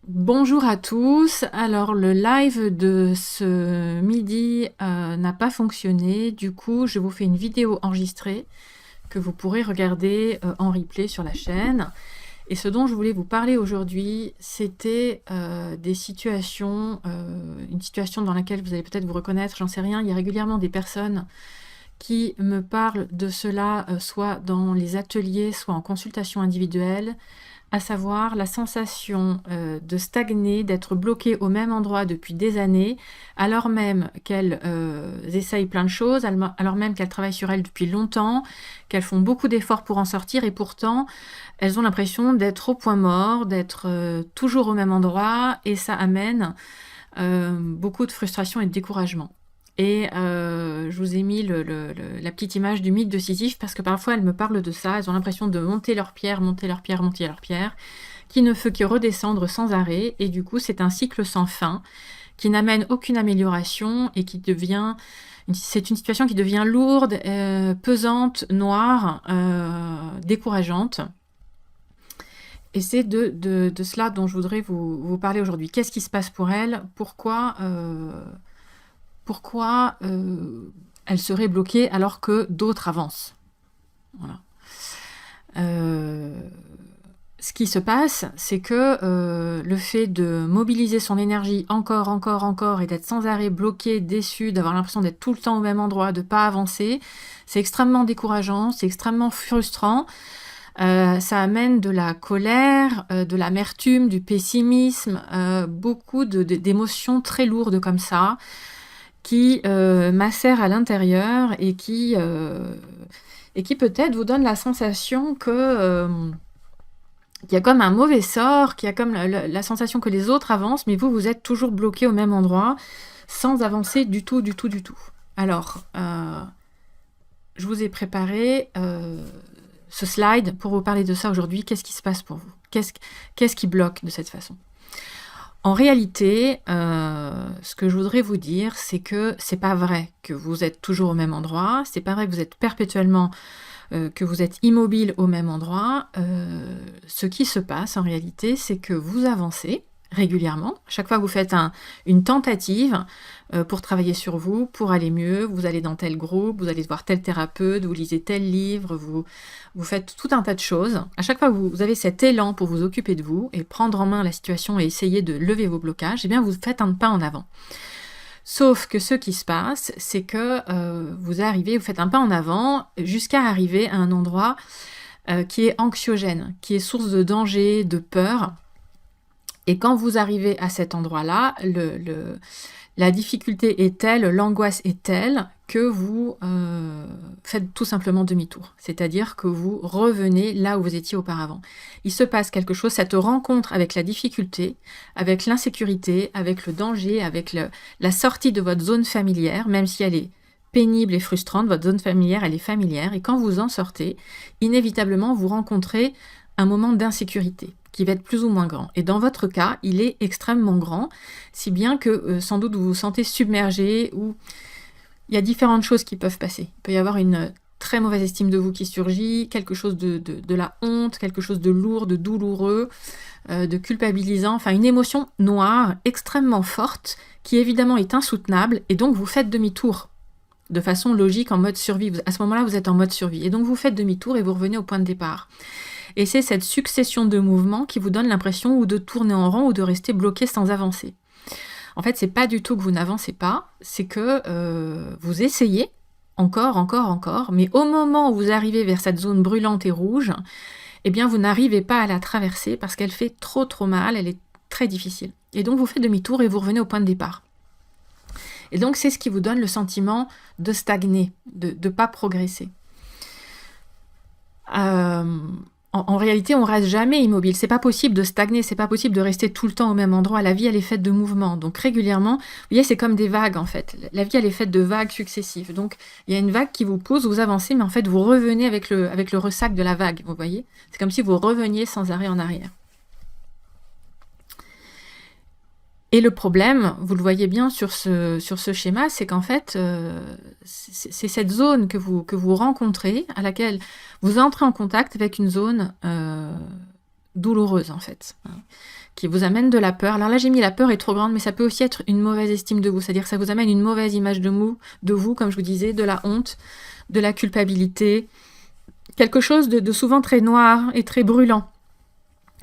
Bonjour à tous. Alors le live de ce midi n'a pas fonctionné. Du coup, je vous fais une vidéo enregistrée que vous pourrez regarder en replay sur la chaîne. Et ce dont je voulais vous parler aujourd'hui, c'était des situations, une situation dans laquelle vous allez peut-être vous reconnaître, j'en sais rien. Il y a régulièrement des personnes qui me parlent de cela, soit dans les ateliers, soit en consultation individuelle, à savoir la sensation de stagner, d'être bloquée au même endroit depuis des années, alors même qu'elles essayent plein de choses, alors même qu'elles travaillent sur elles depuis longtemps, qu'elles font beaucoup d'efforts pour en sortir, et pourtant, elles ont l'impression d'être au point mort, d'être toujours au même endroit, et ça amène beaucoup de frustration et de découragement. Et je vous ai mis la petite image du mythe de Sisyphe parce que parfois elles me parlent de ça, elles ont l'impression de monter leur pierre, monter leur pierre, monter leur pierre, qui ne fait que redescendre sans arrêt, et du coup c'est un cycle sans fin, qui n'amène aucune amélioration, et qui devient... C'est une situation qui devient lourde, pesante, noire, décourageante. Et c'est de cela dont je voudrais vous parler aujourd'hui. Qu'est-ce qui se passe pour elles? Pourquoi elle serait bloquée alors que d'autres avancent? Voilà. Ce qui se passe, c'est que le fait de mobiliser son énergie encore, et d'être sans arrêt bloqué, déçu, d'avoir l'impression d'être tout le temps au même endroit, de ne pas avancer, c'est extrêmement décourageant, c'est extrêmement frustrant. Ça amène de la colère, de l'amertume, du pessimisme, beaucoup d'émotions très lourdes comme ça, qui macèrent à l'intérieur et qui peut-être vous donnent la sensation que qu'il y a comme un mauvais sort, qu'il y a comme la sensation que les autres avancent, mais vous êtes toujours bloqué au même endroit, sans avancer du tout. Alors, je vous ai préparé ce slide pour vous parler de ça aujourd'hui. Qu'est-ce qui se passe pour vous? Qu'est-ce qui bloque de cette façon? En réalité, ce que je voudrais vous dire, c'est que c'est pas vrai que vous êtes toujours au même endroit, c'est pas vrai que vous êtes perpétuellement, que vous êtes immobile au même endroit. Ce qui se passe en réalité, c'est que vous avancez régulièrement. Chaque fois que vous faites une tentative pour travailler sur vous, pour aller mieux, vous allez dans tel groupe, vous allez voir tel thérapeute, vous lisez tel livre, vous faites tout un tas de choses. À chaque fois que vous avez cet élan pour vous occuper de vous et prendre en main la situation et essayer de lever vos blocages, eh bien vous faites un pas en avant. Sauf que ce qui se passe, c'est que vous faites un pas en avant jusqu'à arriver à un endroit qui est anxiogène, qui est source de danger, de peur. Et quand vous arrivez à cet endroit-là, la difficulté est telle, l'angoisse est telle que vous faites tout simplement demi-tour. C'est-à-dire que vous revenez là où vous étiez auparavant. Il se passe quelque chose, cette rencontre avec la difficulté, avec l'insécurité, avec le danger, avec la sortie de votre zone familière, même si elle est pénible et frustrante, votre zone familière, elle est familière. Et quand vous en sortez, inévitablement, vous rencontrez un moment d'insécurité qui va être plus ou moins grand. Et dans votre cas, il est extrêmement grand, si bien que sans doute vous vous sentez submergé, ou il y a différentes choses qui peuvent passer. Il peut y avoir une très mauvaise estime de vous qui surgit, quelque chose de la honte, quelque chose de lourd, de douloureux, de culpabilisant, enfin une émotion noire, extrêmement forte, qui évidemment est insoutenable, et donc vous faites demi-tour de façon logique, en mode survie. À ce moment-là, vous êtes en mode survie. Et donc vous faites demi-tour et vous revenez au point de départ. Et c'est cette succession de mouvements qui vous donne l'impression ou de tourner en rond ou de rester bloqué sans avancer. En fait, c'est pas du tout que vous n'avancez pas, c'est que vous essayez encore, mais au moment où vous arrivez vers cette zone brûlante et rouge, eh bien vous n'arrivez pas à la traverser parce qu'elle fait trop mal, elle est très difficile. Et donc vous faites demi-tour et vous revenez au point de départ. Et donc c'est ce qui vous donne le sentiment de stagner, de ne pas progresser. En réalité, on reste jamais immobile. C'est pas possible de stagner, c'est pas possible de rester tout le temps au même endroit. La vie, elle est faite de mouvements. Donc régulièrement, vous voyez, c'est comme des vagues en fait. La vie, elle est faite de vagues successives. Donc il y a une vague qui vous pousse, vous avancez, mais en fait, vous revenez avec le ressac de la vague. Vous voyez, c'est comme si vous reveniez sans arrêt en arrière. Et le problème, vous le voyez bien sur ce schéma, c'est qu'en fait, c'est cette zone que vous rencontrez, à laquelle vous entrez en contact avec une zone douloureuse, en fait, qui vous amène de la peur. Alors là, j'ai mis la peur est trop grande, mais ça peut aussi être une mauvaise estime de vous, c'est-à-dire que ça vous amène une mauvaise image de vous, comme je vous disais, de la honte, de la culpabilité, quelque chose de souvent très noir et très brûlant,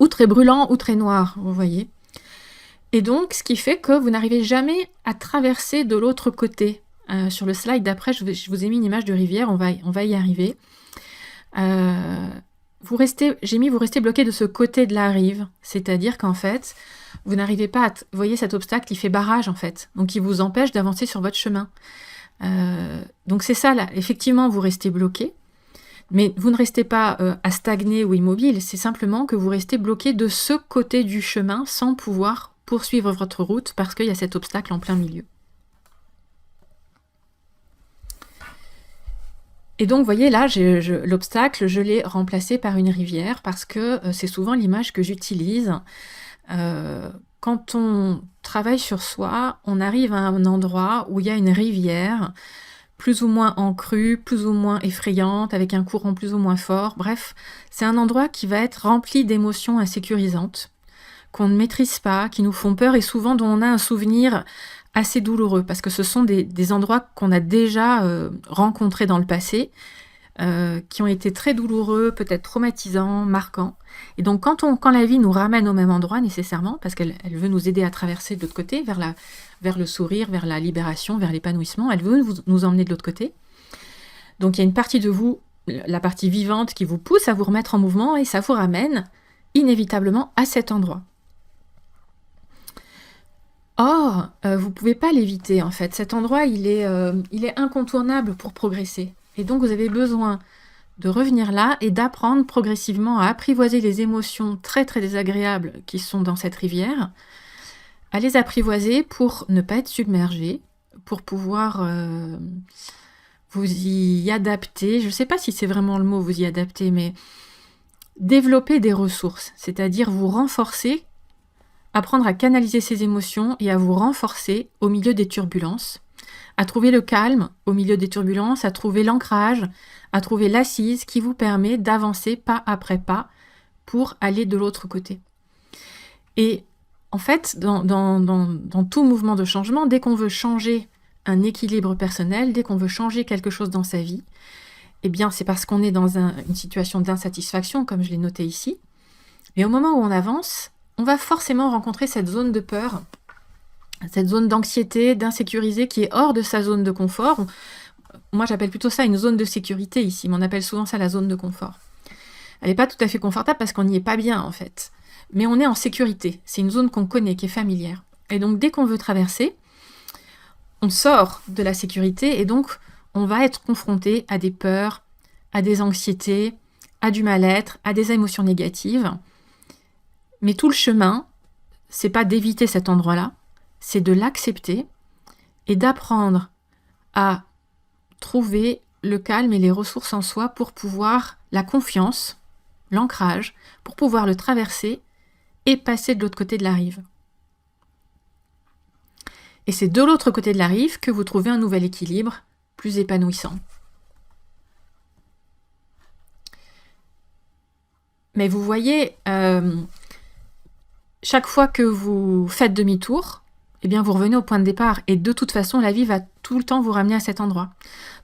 ou très noir, vous voyez. Et donc, ce qui fait que vous n'arrivez jamais à traverser de l'autre côté. Sur le slide d'après, je vous ai mis une image de rivière, on va y arriver. Vous restez bloqué de ce côté de la rive, c'est-à-dire qu'en fait, vous n'arrivez pas à... Vous voyez, cet obstacle, il fait barrage, en fait, donc il vous empêche d'avancer sur votre chemin. Donc c'est ça, là, effectivement, vous restez bloqué, mais vous ne restez pas à stagner ou immobile, c'est simplement que vous restez bloqué de ce côté du chemin sans pouvoir poursuivre votre route parce qu'il y a cet obstacle en plein milieu. Et donc, vous voyez, là, l'obstacle, je l'ai remplacé par une rivière parce que c'est souvent l'image que j'utilise. Quand on travaille sur soi, on arrive à un endroit où il y a une rivière, plus ou moins en crue, plus ou moins effrayante, avec un courant plus ou moins fort. Bref, c'est un endroit qui va être rempli d'émotions insécurisantes, qu'on ne maîtrise pas, qui nous font peur et souvent dont on a un souvenir assez douloureux, parce que ce sont des endroits qu'on a déjà rencontrés dans le passé, qui ont été très douloureux, peut-être traumatisants, marquants. Et donc quand la vie nous ramène au même endroit nécessairement, parce qu'elle veut nous aider à traverser de l'autre côté, vers le sourire, vers la libération, vers l'épanouissement, elle veut nous emmener de l'autre côté. Donc il y a une partie de vous, la partie vivante, qui vous pousse à vous remettre en mouvement et ça vous ramène inévitablement à cet endroit. Or, vous ne pouvez pas l'éviter en fait. Cet endroit, il est incontournable pour progresser. Et donc, vous avez besoin de revenir là et d'apprendre progressivement à apprivoiser les émotions très très désagréables qui sont dans cette rivière, à les apprivoiser pour ne pas être submergé, pour pouvoir vous y adapter. Je ne sais pas si c'est vraiment le mot vous y adapter, mais développer des ressources, c'est-à-dire vous renforcer, apprendre à canaliser ces émotions et à vous renforcer au milieu des turbulences, à trouver le calme au milieu des turbulences, à trouver l'ancrage, à trouver l'assise qui vous permet d'avancer pas après pas pour aller de l'autre côté. Et en fait, dans tout mouvement de changement, dès qu'on veut changer un équilibre personnel, dès qu'on veut changer quelque chose dans sa vie, eh bien c'est parce qu'on est dans une situation d'insatisfaction, comme je l'ai noté ici. Mais au moment où on avance, on va forcément rencontrer cette zone de peur, cette zone d'anxiété, d'insécurité qui est hors de sa zone de confort. Moi, j'appelle plutôt ça une zone de sécurité ici, mais on appelle souvent ça la zone de confort. Elle n'est pas tout à fait confortable parce qu'on n'y est pas bien, en fait. Mais on est en sécurité. C'est une zone qu'on connaît, qui est familière. Et donc, dès qu'on veut traverser, on sort de la sécurité et donc, on va être confronté à des peurs, à des anxiétés, à du mal-être, à des émotions négatives. Mais tout le chemin, c'est pas d'éviter cet endroit-là, c'est de l'accepter et d'apprendre à trouver le calme et les ressources en soi pour pouvoir, la confiance, l'ancrage, pour pouvoir le traverser et passer de l'autre côté de la rive. Et c'est de l'autre côté de la rive que vous trouvez un nouvel équilibre plus épanouissant. Mais vous voyez, chaque fois que vous faites demi-tour, eh bien vous revenez au point de départ. Et de toute façon, la vie va tout le temps vous ramener à cet endroit.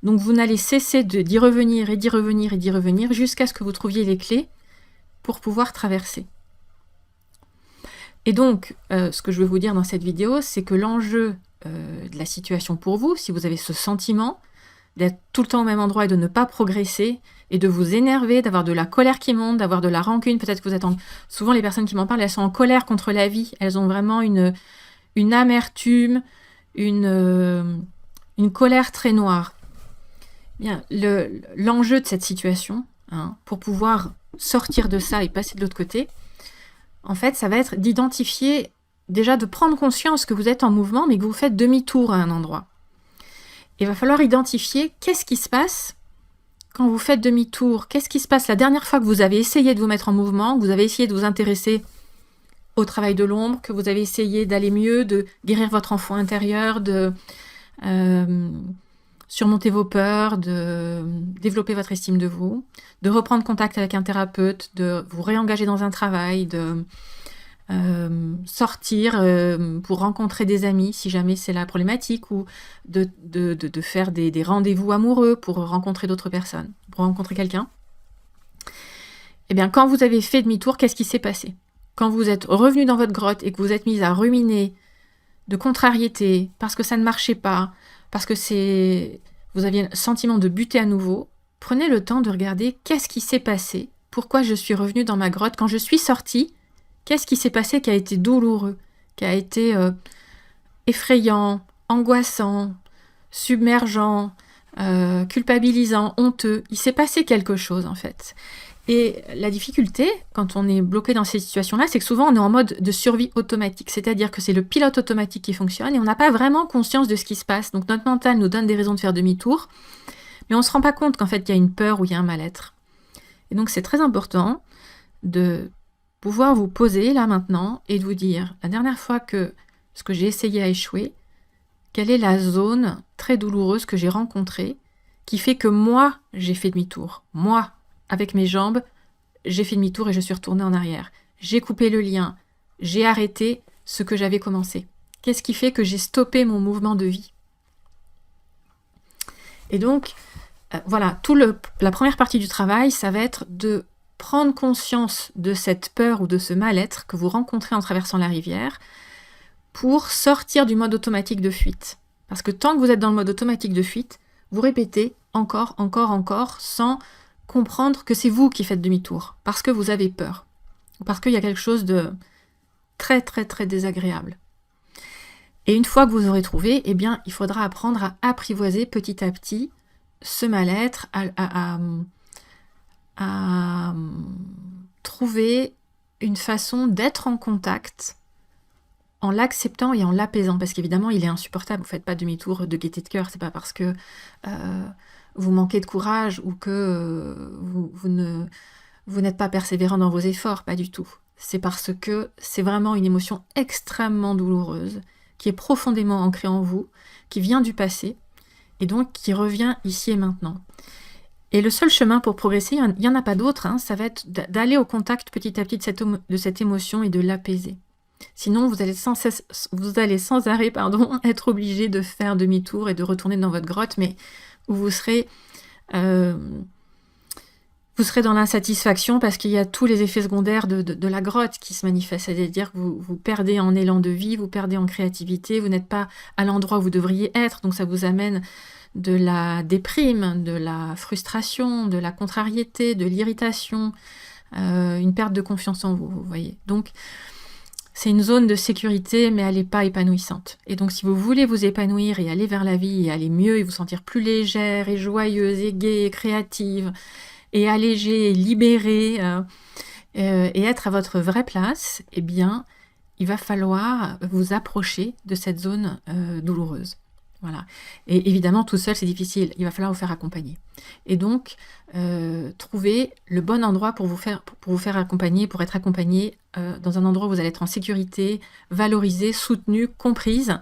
Donc vous n'allez cesser d'y revenir et d'y revenir et d'y revenir jusqu'à ce que vous trouviez les clés pour pouvoir traverser. Et donc, ce que je veux vous dire dans cette vidéo, c'est que l'enjeu de la situation pour vous, si vous avez ce sentiment d'être tout le temps au même endroit et de ne pas progresser, et de vous énerver, d'avoir de la colère qui monte, d'avoir de la rancune, peut-être que vous êtes Souvent, les personnes qui m'en parlent, elles sont en colère contre la vie, elles ont vraiment une amertume, une colère très noire. Bien, l'enjeu de cette situation, pour pouvoir sortir de ça et passer de l'autre côté, en fait, ça va être d'identifier, déjà de prendre conscience que vous êtes en mouvement, mais que vous faites demi-tour à un endroit. Il va falloir identifier qu'est-ce qui se passe quand vous faites demi-tour. Qu'est-ce qui se passe la dernière fois que vous avez essayé de vous mettre en mouvement, que vous avez essayé de vous intéresser au travail de l'ombre, que vous avez essayé d'aller mieux, de guérir votre enfant intérieur, de surmonter vos peurs, de développer votre estime de vous, de reprendre contact avec un thérapeute, de vous réengager dans un travail, de sortir pour rencontrer des amis si jamais c'est la problématique, ou de faire des rendez-vous amoureux pour rencontrer d'autres personnes, pour rencontrer quelqu'un. Eh bien, quand vous avez fait demi-tour, qu'est-ce qui s'est passé? Quand vous êtes revenu dans votre grotte et que vous êtes mis à ruminer de contrariété, parce que ça ne marchait pas, parce que vous aviez le sentiment de buter à nouveau, prenez le temps de regarder qu'est-ce qui s'est passé, pourquoi je suis revenue dans ma grotte, quand je suis sortie, qu'est-ce qui s'est passé qui a été douloureux, qui a été effrayant, angoissant, submergent, culpabilisant, honteux. Il s'est passé quelque chose en fait. Et la difficulté, quand on est bloqué dans ces situations-là, c'est que souvent on est en mode de survie automatique, c'est-à-dire que c'est le pilote automatique qui fonctionne et on n'a pas vraiment conscience de ce qui se passe. Donc notre mental nous donne des raisons de faire demi-tour, mais on ne se rend pas compte qu'en fait il y a une peur ou il y a un mal-être. Et donc c'est très important de pouvoir vous poser là maintenant et de vous dire, la dernière fois que ce que j'ai essayé a échoué, quelle est la zone très douloureuse que j'ai rencontrée qui fait que moi j'ai fait demi-tour, moi, avec mes jambes, j'ai fait demi-tour et je suis retournée en arrière. J'ai coupé le lien, j'ai arrêté ce que j'avais commencé. Qu'est-ce qui fait que j'ai stoppé mon mouvement de vie? Et donc, voilà, la première partie du travail, ça va être de prendre conscience de cette peur ou de ce mal-être que vous rencontrez en traversant la rivière pour sortir du mode automatique de fuite. Parce que tant que vous êtes dans le mode automatique de fuite, vous répétez encore, sans comprendre que c'est vous qui faites demi-tour, parce que vous avez peur, parce qu'il y a quelque chose de très très très désagréable. Et une fois que vous aurez trouvé, eh bien, il faudra apprendre à apprivoiser petit à petit ce mal-être, à trouver une façon d'être en contact en l'acceptant et en l'apaisant, parce qu'évidemment, il est insupportable, vous ne faites pas demi-tour de gaieté de cœur, c'est pas parce que vous manquez de courage ou que vous n'êtes pas persévérant dans vos efforts, pas du tout. C'est parce que c'est vraiment une émotion extrêmement douloureuse, qui est profondément ancrée en vous, qui vient du passé, et donc qui revient ici et maintenant. Et le seul chemin pour progresser, il n'y en a pas d'autre, hein, ça va être d'aller au contact petit à petit de cette émotion et de l'apaiser. Sinon, vous allez sans arrêt être obligé de faire demi-tour et de retourner dans votre grotte, mais où vous serez dans l'insatisfaction parce qu'il y a tous les effets secondaires de la grotte qui se manifestent, c'est-à-dire que vous perdez en élan de vie, vous perdez en créativité, vous n'êtes pas à l'endroit où vous devriez être, donc ça vous amène de la déprime, de la frustration, de la contrariété, de l'irritation, une perte de confiance en vous, vous voyez. Donc, c'est une zone de sécurité, mais elle n'est pas épanouissante. Et donc, si vous voulez vous épanouir et aller vers la vie, et aller mieux, et vous sentir plus légère, et joyeuse, et gaie, et créative, et allégée, et libérée, et être à votre vraie place, eh bien, il va falloir vous approcher de cette zone douloureuse. Voilà. Et évidemment, tout seul, c'est difficile. Il va falloir vous faire accompagner. Et donc, trouver le bon endroit pour vous faire accompagner, pour être accompagné dans un endroit où vous allez être en sécurité, valorisé, soutenu, comprise,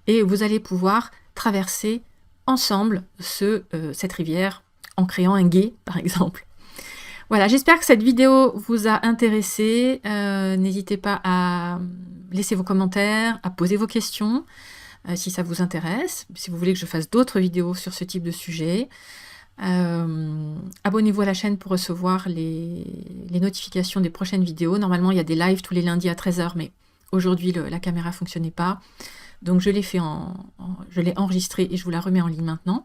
et vous allez pouvoir traverser ensemble cette rivière en créant un gué, par exemple. Voilà, j'espère que cette vidéo vous a intéressé. N'hésitez pas à laisser vos commentaires, à poser vos questions. Si ça vous intéresse, si vous voulez que je fasse d'autres vidéos sur ce type de sujet. Abonnez-vous à la chaîne pour recevoir les notifications des prochaines vidéos. Normalement, il y a des lives tous les lundis à 13 h, mais aujourd'hui, la caméra ne fonctionnait pas. Donc, je l'ai enregistrée et je vous la remets en ligne maintenant.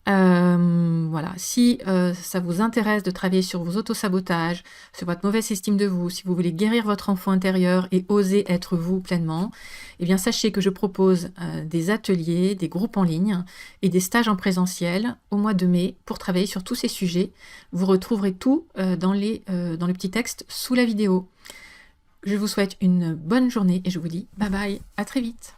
Voilà, si ça vous intéresse de travailler sur vos autosabotages, sur votre mauvaise estime de vous, si vous voulez guérir votre enfant intérieur et oser être vous pleinement, eh bien sachez que je propose des ateliers, des groupes en ligne et des stages en présentiel au mois de mai pour travailler sur tous ces sujets. Vous retrouverez tout dans le petit texte sous la vidéo. Je vous souhaite une bonne journée et je vous dis bye bye, à très vite.